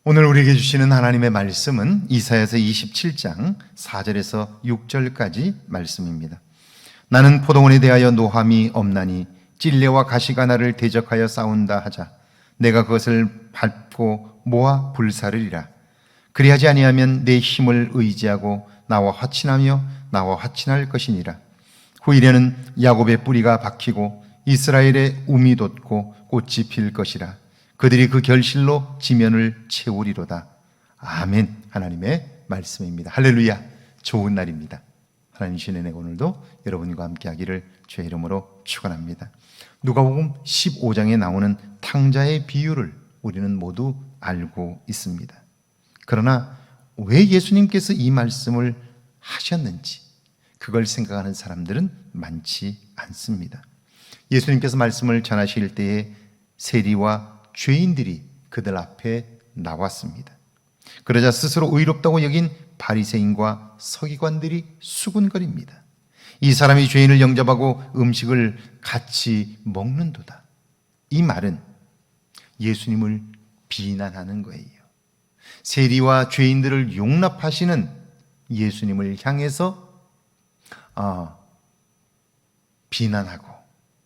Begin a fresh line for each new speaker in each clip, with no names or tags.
오늘 우리에게 주시는 하나님의 말씀은 이사야서 27장 4절에서 6절까지 말씀입니다. 나는 포도원에 대하여 노함이 없나니 찔레와 가시가 나를 대적하여 싸운다 하자 내가 그것을 밟고 모아 불사르리라. 그리하지 아니하면 내 힘을 의지하고 나와 화친하며 나와 화친할 것이니라. 후일에는 야곱의 뿌리가 박히고 이스라엘의 움이 돋고 꽃이 필 것이라. 그들이 그 결실로 지면을 채우리로다. 아멘. 하나님의 말씀입니다. 할렐루야. 좋은 날입니다. 하나님 주시는 은혜가 오늘도 여러분과 함께 하기를 주의 이름으로 축원합니다. 누가복음 15장에 나오는 탕자의 비유를 우리는 모두 알고 있습니다. 그러나 왜 예수님께서 이 말씀을 하셨는지 그걸 생각하는 사람들은 많지 않습니다. 예수님께서 말씀을 전하실 때에 세리와 죄인들이 그들 앞에 나왔습니다. 그러자 스스로 의롭다고 여긴 바리새인과 서기관들이 수군거립니다. 이 사람이 죄인을 영접하고 음식을 같이 먹는도다. 이 말은 예수님을 비난하는 거예요. 세리와 죄인들을 용납하시는 예수님을 향해서 비난하고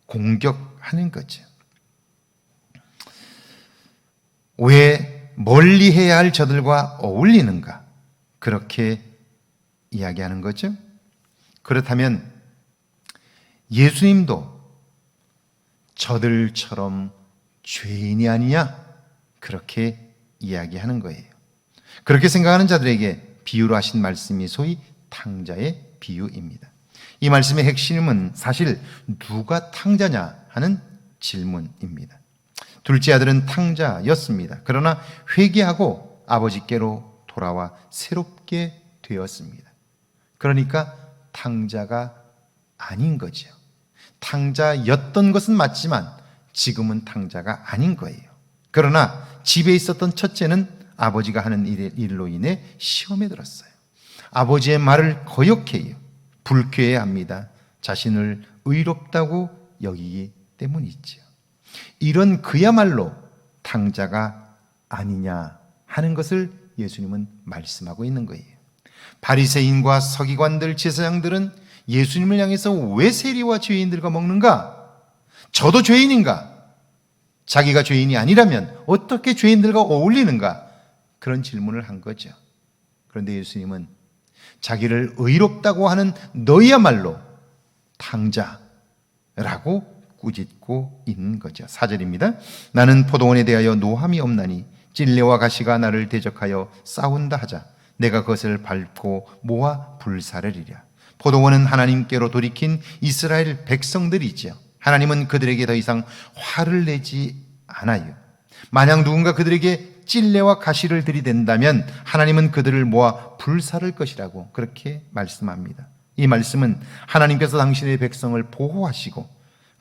공격하는 거죠. 왜 멀리해야 할 저들과 어울리는가? 그렇게 이야기하는 거죠. 그렇다면 예수님도 저들처럼 죄인이 아니냐? 그렇게 이야기하는 거예요. 그렇게 생각하는 자들에게 비유로 하신 말씀이 소위 탕자의 비유입니다. 이 말씀의 핵심은 사실 누가 탕자냐 하는 질문입니다. 둘째 아들은 탕자였습니다. 그러나 회개하고 아버지께로 돌아와 새롭게 되었습니다. 그러니까 탕자가 아닌 거죠. 탕자였던 것은 맞지만 지금은 탕자가 아닌 거예요. 그러나 집에 있었던 첫째는 아버지가 하는 일로 인해 시험에 들었어요. 아버지의 말을 거역해요. 불쾌해합니다. 자신을 의롭다고 여기기 때문이죠. 이런 그야말로 탕자가 아니냐 하는 것을 예수님은 말씀하고 있는 거예요. 바리새인과 서기관들, 제사장들은 예수님을 향해서 왜 세리와 죄인들과 먹는가? 저도 죄인인가? 자기가 죄인이 아니라면 어떻게 죄인들과 어울리는가? 그런 질문을 한 거죠. 그런데 예수님은 자기를 의롭다고 하는 너희야말로 탕자라고 꾸짖고 있는 거죠. 4절입니다. 나는 포도원에 대하여 노함이 없나니 찔레와 가시가 나를 대적하여 싸운다 하자 내가 그것을 밟고 모아 불사르리라. 포도원은 하나님께로 돌이킨 이스라엘 백성들이죠. 하나님은 그들에게 더 이상 화를 내지 않아요. 만약 누군가 그들에게 찔레와 가시를 들이댄다면 하나님은 그들을 모아 불사를 것이라고 그렇게 말씀합니다. 이 말씀은 하나님께서 당신의 백성을 보호하시고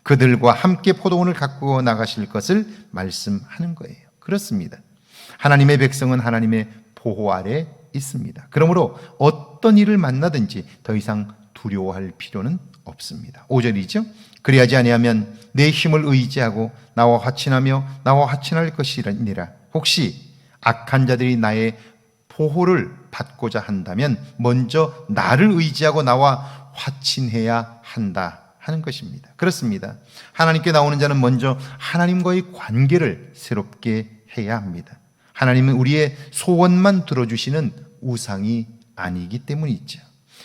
그들과 함께 포도원을 가꾸어 나가실 것을 말씀하는 거예요. 그렇습니다. 하나님의 백성은 하나님의 보호 아래 있습니다. 그러므로 어떤 일을 만나든지 더 이상 두려워할 필요는 없습니다. 5절이죠. 그리하지 아니하면 내 힘을 의지하고 나와 화친하며 나와 화친할 것이니라. 혹시 악한 자들이 나의 보호를 받고자 한다면 먼저 나를 의지하고 나와 화친해야 한다 하는 것입니다. 그렇습니다. 하나님께 나오는 자는 먼저 하나님과의 관계를 새롭게 해야 합니다. 하나님은 우리의 소원만 들어주시는 우상이 아니기 때문이죠.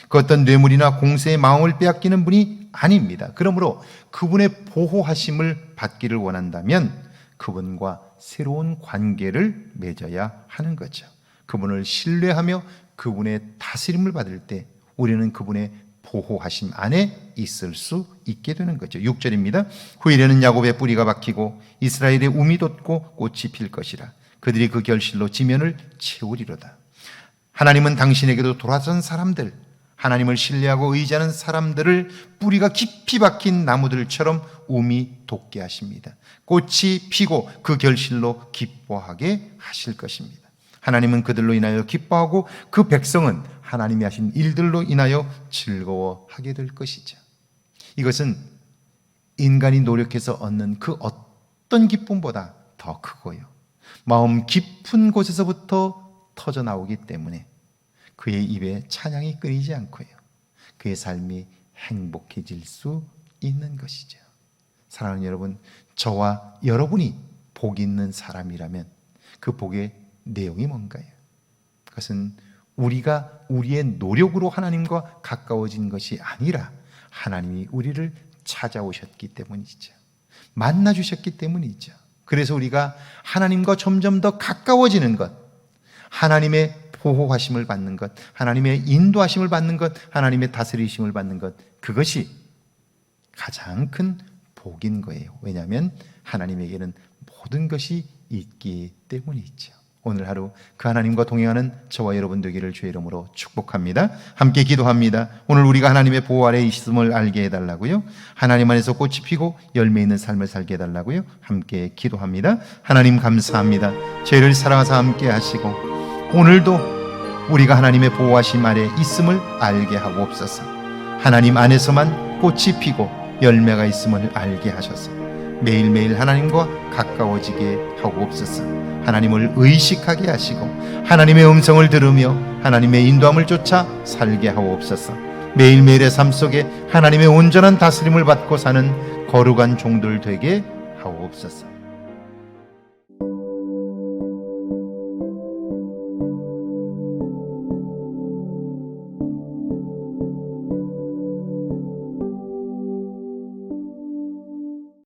그 어떤 뇌물이나 공세의 마음을 빼앗기는 분이 아닙니다. 그러므로 그분의 보호하심을 받기를 원한다면 그분과 새로운 관계를 맺어야 하는 거죠. 그분을 신뢰하며 그분의 다스림을 받을 때 우리는 그분의 보호하심 안에 있을 수 있게 되는 거죠. 6절입니다. 후일에는 야곱의 뿌리가 박히고 이스라엘의 움이 돋고 꽃이 필 것이라. 그들이 그 결실로 지면을 채우리로다. 하나님은 당신에게도 돌아선 사람들, 하나님을 신뢰하고 의지하는 사람들을 뿌리가 깊이 박힌 나무들처럼 움이 돋게 하십니다. 꽃이 피고 그 결실로 기뻐하게 하실 것입니다. 하나님은 그들로 인하여 기뻐하고 그 백성은 하나님이 하신 일들로 인하여 즐거워하게 될 것이죠. 이것은 인간이 노력해서 얻는 그 어떤 기쁨보다 더 크고요, 마음 깊은 곳에서부터 터져 나오기 때문에 그의 입에 찬양이 끊이지 않고요, 그의 삶이 행복해질 수 있는 것이죠. 사랑하는 여러분, 저와 여러분이 복 있는 사람이라면 그 복의 내용이 뭔가요? 그것은 우리가 우리의 노력으로 하나님과 가까워진 것이 아니라 하나님이 우리를 찾아오셨기 때문이죠. 만나주셨기 때문이죠. 그래서 우리가 하나님과 점점 더 가까워지는 것, 하나님의 보호하심을 받는 것, 하나님의 인도하심을 받는 것, 하나님의 다스리심을 받는 것, 그것이 가장 큰 복인 거예요. 왜냐하면 하나님에게는 모든 것이 있기 때문이죠. 오늘 하루 그 하나님과 동행하는 저와 여러분 되기를 주의 이름으로 축복합니다. 함께 기도합니다. 오늘 우리가 하나님의 보호 아래에 있음을 알게 해달라고요, 하나님 안에서 꽃이 피고 열매 있는 삶을 살게 해달라고요, 함께 기도합니다. 하나님 감사합니다. 저희를 사랑하사 함께 하시고 오늘도 우리가 하나님의 보호하심 아래 있음을 알게 하고 없어서 하나님 안에서만 꽃이 피고 열매가 있음을 알게 하셔서 매일매일 하나님과 가까워지게 하고 없어서 하나님을 의식하게 하시고 하나님의 음성을 들으며 하나님의 인도함을 쫓아 살게 하고 없어서 매일매일의 삶 속에 하나님의 온전한 다스림을 받고 사는 거룩한 종들 되게 하고 없어서